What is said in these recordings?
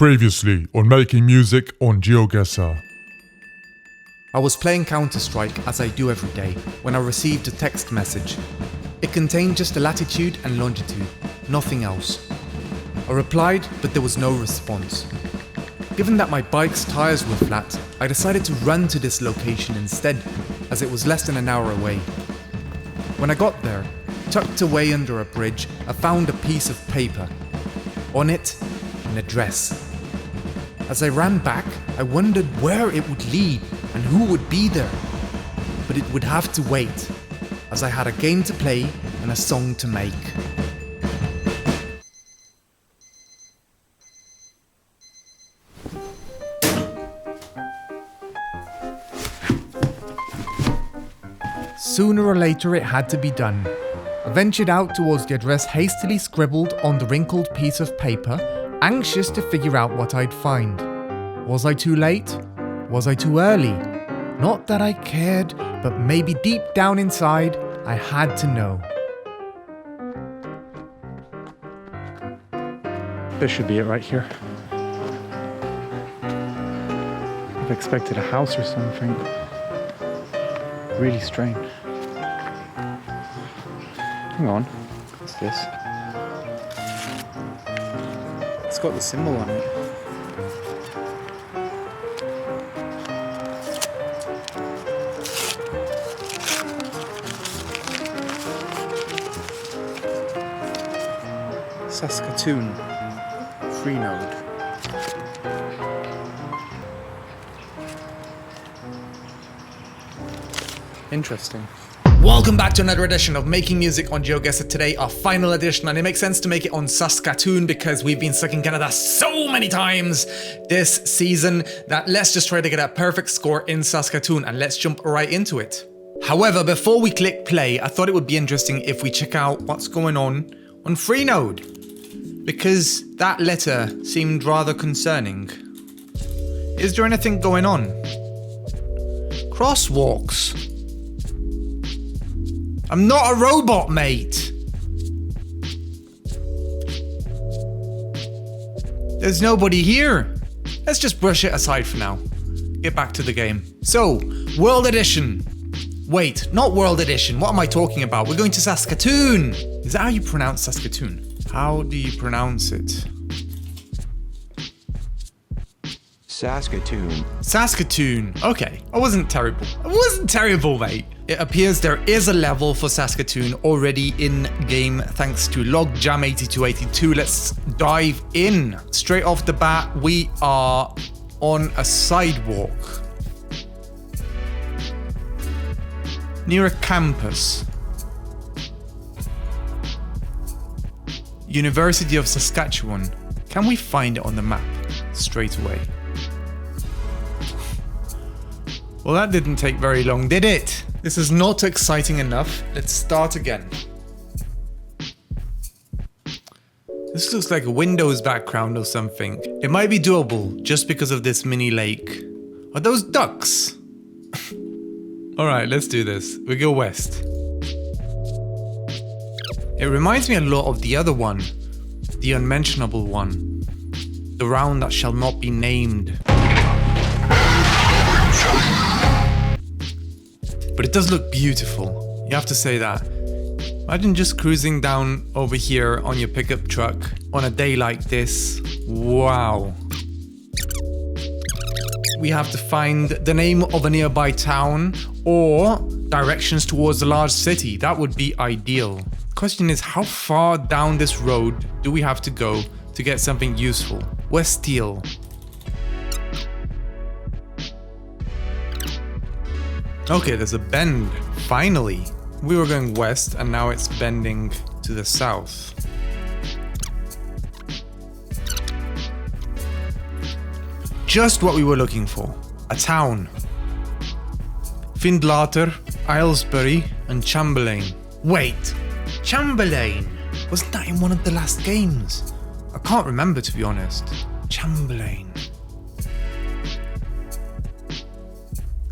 Previously on Making Music on Geoguessr. I was playing Counter-Strike as I do every day when I received a text message. It contained just the latitude and longitude, nothing else. I replied, but there was no response. Given that my bike's tyres were flat, I decided to run to this location instead, as it was less than an hour away. When I got there, tucked away under a bridge, I found a piece of paper. On it, an address. As I ran back, I wondered where it would lead and who would be there. But it would have to wait, as I had a game to play and a song to make. Sooner or later it had to be done. I ventured out towards the address hastily scribbled on the wrinkled piece of paper, anxious to figure out what I'd find. Was I too late? Was I too early? Not that I cared, but maybe deep down inside, I had to know. This should be it right here. I've expected a house or something. Really strange. Hang on, what's this? It's got the symbol on it. Saskatoon, free node. Interesting. Welcome back to another edition of Making Music on Geoguessr. Today, our final edition, and it makes sense to make it on Saskatoon because we've been stuck in Canada so many times this season that let's just try to get a perfect score in Saskatoon and let's jump right into it. However, before we click play, I thought it would be interesting if we check out what's going on Freenode, because that letter seemed rather concerning. Is there anything going on? Crosswalks. I'm not a robot, mate. There's nobody here. Let's just brush it aside for now. Get back to the game. So, World Edition. Wait, not World Edition. What am I talking about? We're going to Saskatoon. Is that how you pronounce Saskatoon? How do you pronounce it? Saskatoon. Saskatoon. Okay. I wasn't terrible, mate. It appears there is a level for Saskatoon already in game thanks to logjam8282. Let's dive in. Straight off the bat, we are on a sidewalk near a campus. University of Saskatchewan. Can we find it on the map straight away? Well, that didn't take very long, did it? This is not exciting enough. Let's start again. This looks like a Windows background or something. It might be doable just because of this mini lake. Are those ducks? Alright, let's do this. We go west. It reminds me a lot of the other one. The unmentionable one. The round that shall not be named. But it does look beautiful, you have to say that. Imagine just cruising down over here on your pickup truck on a day like this. Wow. We have to find the name of a nearby town or directions towards a large city. That would be ideal. The question is, how far down this road do we have to go to get something useful? West Steel. Okay, there's a bend, finally. We were going west and now it's bending to the south. Just what we were looking for, a town. Findlater, Aylesbury and Chamberlain. Wait, Chamberlain? Wasn't that in one of the last games? I can't remember, to be honest. Chamberlain.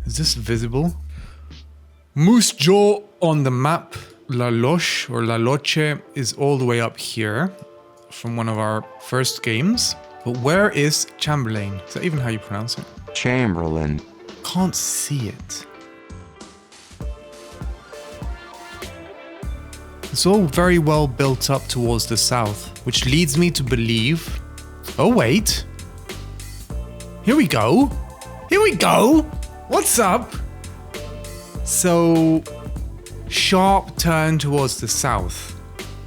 Is this visible? Moose Jaw on the map, La Loche is all the way up here from one of our first games. But where is Chamberlain? Is that even how you pronounce it? chamberlain, Can't see it. It's all very well built up towards the south, which leads me to believe... Oh, wait. Here we go. Here we go. What's up? So, sharp turn towards the south.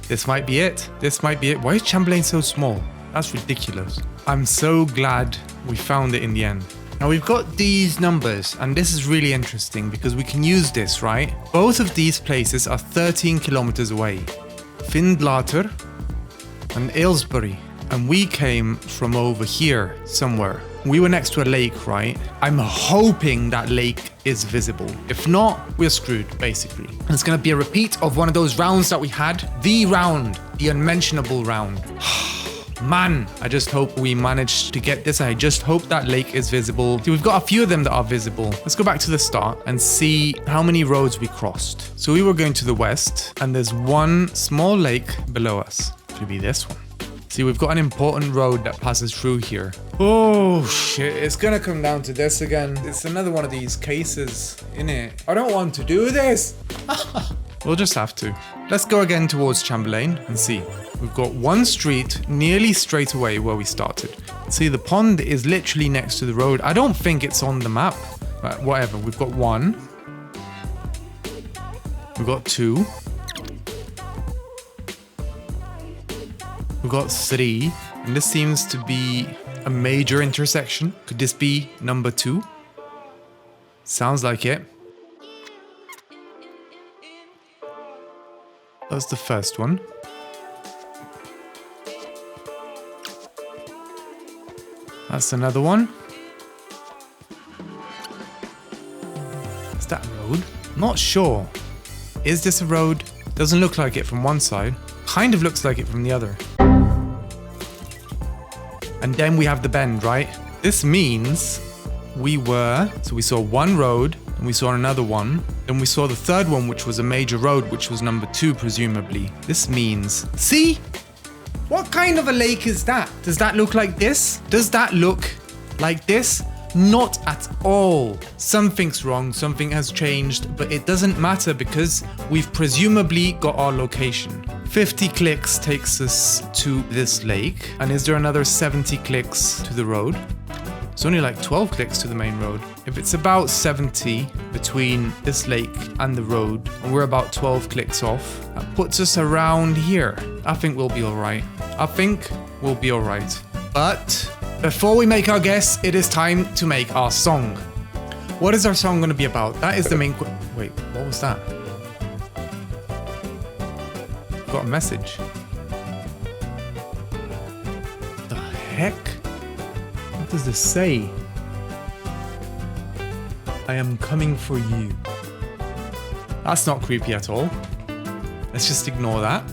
This might be it. This might be it. Why is Chamberlain so small? That's ridiculous. I'm so glad we found it in the end. Now we've got these numbers, and this is really interesting because we can use this, right? Both of these places are 13 kilometers away. Findlater and Aylesbury. And we came from over here somewhere. We were next to a lake, right? I'm hoping that lake is visible. If not, we're screwed, basically. And it's gonna be a repeat of one of those rounds that we had. The round, the unmentionable round. Man, I just hope we managed to get this. I just hope that lake is visible. See, we've got a few of them that are visible. Let's go back to the start and see how many roads we crossed. So we were going to the west, and there's one small lake below us. Should be this one. See, we've got an important road that passes through here. Oh, shit. It's gonna come down to this again. It's another one of these cases, innit? I don't want to do this. We'll just have to. Let's go again towards Chamberlain and see. We've got one street nearly straight away where we started. See, the pond is literally next to the road. I don't think it's on the map, but whatever. We've got one. We've got two. We've got three. And this seems to be a major intersection. Could this be number 2? Sounds like it. That's the first one. That's another one. Is that a road? Not sure. Is this a road? Doesn't look like it from one side. Kind of looks like it from the other. And then we have the bend, right? This means we saw one road and we saw another one. Then we saw the third one, which was a major road, which was number 2, presumably. This means, see? What kind of a lake is that? Does that look like this? Does that look like this? Not at all. Something's wrong, something has changed, but it doesn't matter because we've presumably got our location. 50 clicks takes us to this lake. And is there another 70 clicks to the road? It's only like 12 clicks to the main road. If it's about 70 between this lake and the road, and we're about 12 clicks off, that puts us around here. I think we'll be alright. But before we make our guess, it is time to make our song. What is our song going to be about? That is the main wait, what was that? Got a message. The heck? What does this say? I am coming for you. That's not creepy at all. Let's just ignore that.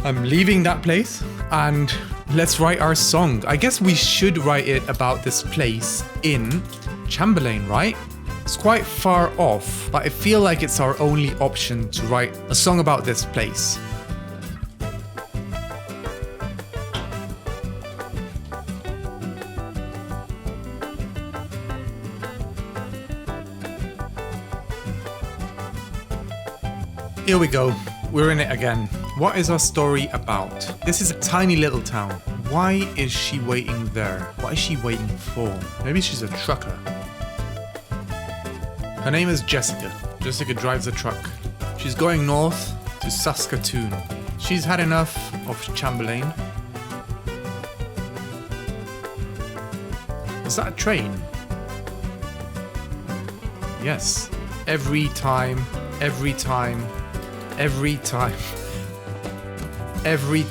I'm leaving that place and let's write our song. I guess we should write it about this place in Chamberlain, right? It's quite far off, but I feel like it's our only option to write a song about this place. Here we go. We're in it again. What is our story about? This is a tiny little town. Why is she waiting there? What is she waiting for? Maybe she's a trucker. Her name is Jessica. Jessica drives a truck. She's going north to Saskatoon. She's had enough of Chamberlain. Is that a train? Yes. Every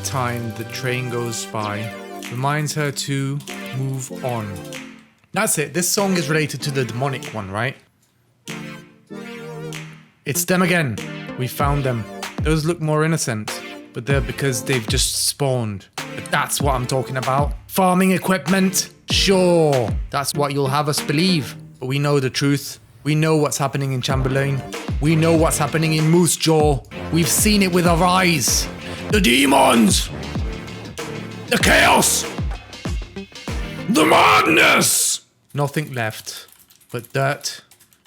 time the train goes by, reminds her to move on. That's it. This song is related to the demonic one, right? It's them again. We found them. Those look more innocent, but they're because they've just spawned. But that's what I'm talking about. Farming equipment? Sure. That's what you'll have us believe. But we know the truth. We know what's happening in Chamberlain. We know what's happening in Moose Jaw. We've seen it with our eyes. The demons! The chaos! The madness! Nothing left but dirt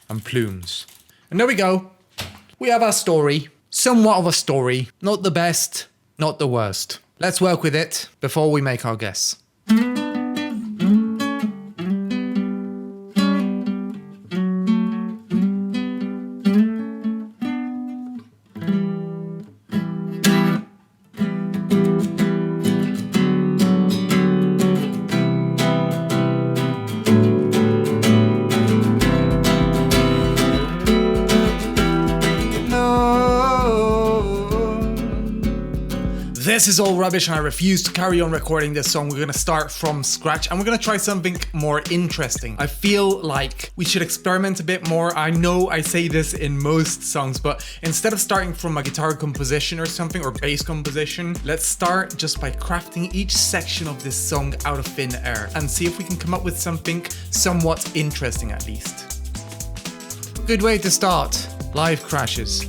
and plumes. And there we go. We have our story. Somewhat of a story. Not the best, not the worst. Let's work with it before we make our guess. This is all rubbish and I refuse to carry on recording this song. We're gonna start from scratch and we're gonna try something more interesting. I feel like we should experiment a bit more. I know I say this in most songs, but instead of starting from a guitar composition or something, or bass composition, let's start just by crafting each section of this song out of thin air and see if we can come up with something somewhat interesting at least. Good way to start. Live crashes.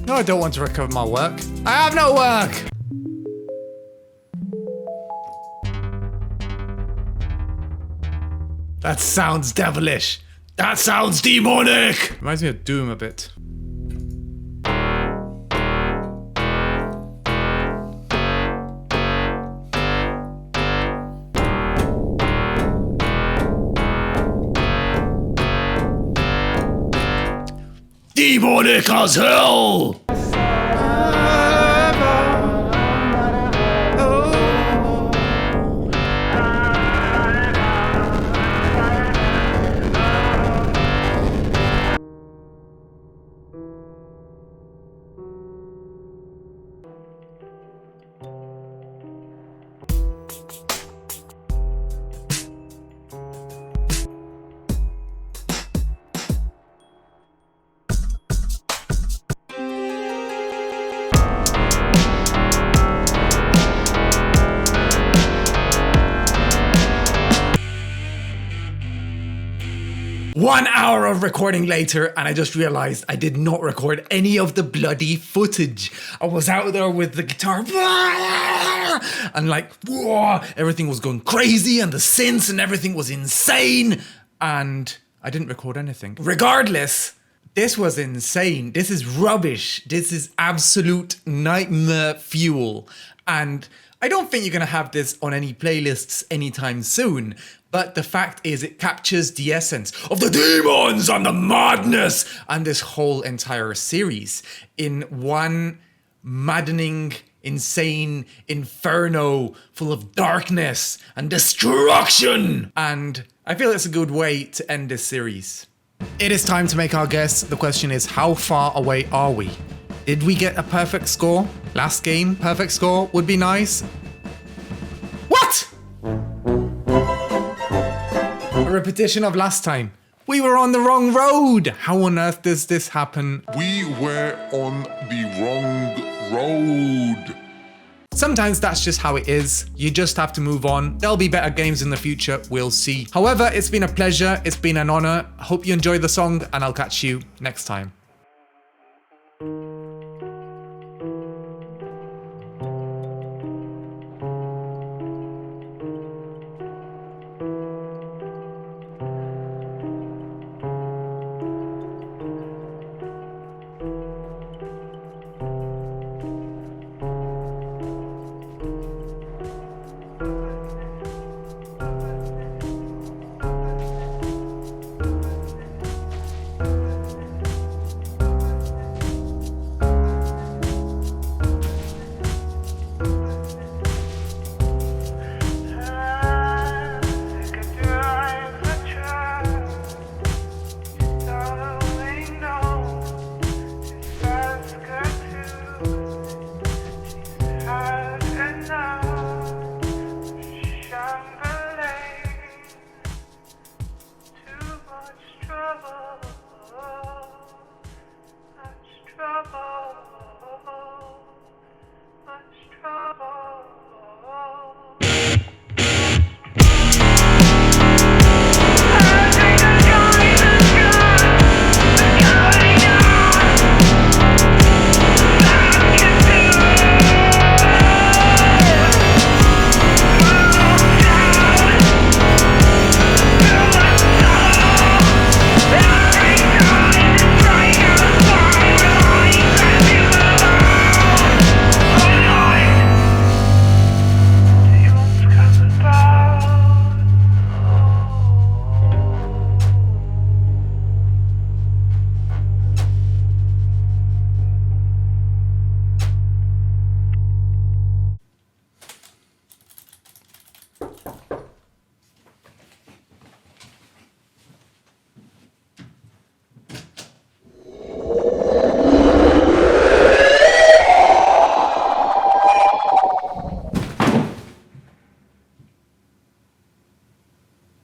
No, I don't want to recover my work. I have no work! That sounds devilish. That sounds demonic! Reminds me of Doom a bit. Demonic as hell! One hour of recording later, and I just realized I did not record any of the bloody footage. I was out there with the guitar, and like, everything was going crazy, and the synths and everything was insane, and I didn't record anything. Regardless, this was insane. This is rubbish. This is absolute nightmare fuel, and I don't think you're gonna have this on any playlists anytime soon. But the fact is, it captures the essence of the demons and the madness and this whole entire series in one maddening, insane inferno full of darkness and destruction. And I feel it's a good way to end this series. It is time to make our guess. The question is, how far away are we? Did we get a perfect score? Last game, perfect score would be nice. What? A repetition of last time. We were on the wrong road. How on earth does this happen? We were on the wrong road. Sometimes that's just how it is. You just have to move on. There'll be better games in the future. We'll see. However, it's been a pleasure. It's been an honor. Hope you enjoyed the song and I'll catch you next time.